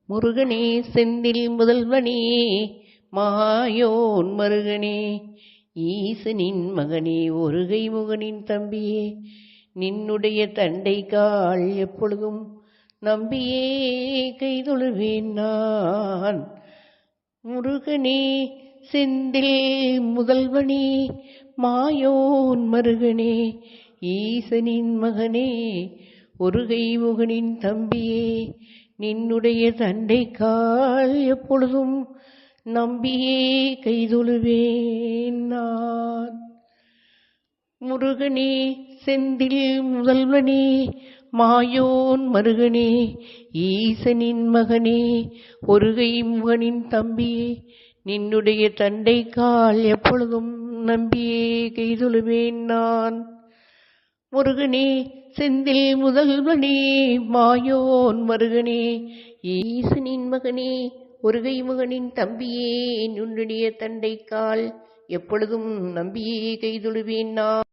முருகனே செந்தில் முதல்வனே மாயோன் மருகனே ஈசனின் மகனே ஒருகை முகனின் தம்பியே நின்னுடைய தண்டை கால் எப்பொழுதும் நம்பியே கைதொழுவேன் நான். முருகனே செந்தில் முதல்வனே மாயோன் மருகனே ஈசனின் மகனே ஒருகை முகனின் தம்பியே நின்னுடைய தண்டை கால் எப்பொழுதும் நம்பியே கைதொழுவேன் நான். முருகனே செந்தில் முதல்வனே மாயோன் மருகனே ஈசனின் மகனே ஒருகை முகனின் தம்பியே நின்னுடைய தண்டை கால் எப்பொழுதும் நம்பியே கைதொழுவேன் நான். முருகனே செந்தில் முதல்வனே மாயோன் மருகனே ஈசனின் மகனே ஒருகை முகனின் தம்பியே நின்னுடைய தண்டை கால் எப்பொழுதும் நம்பியே கைதொழுவேன் நான்.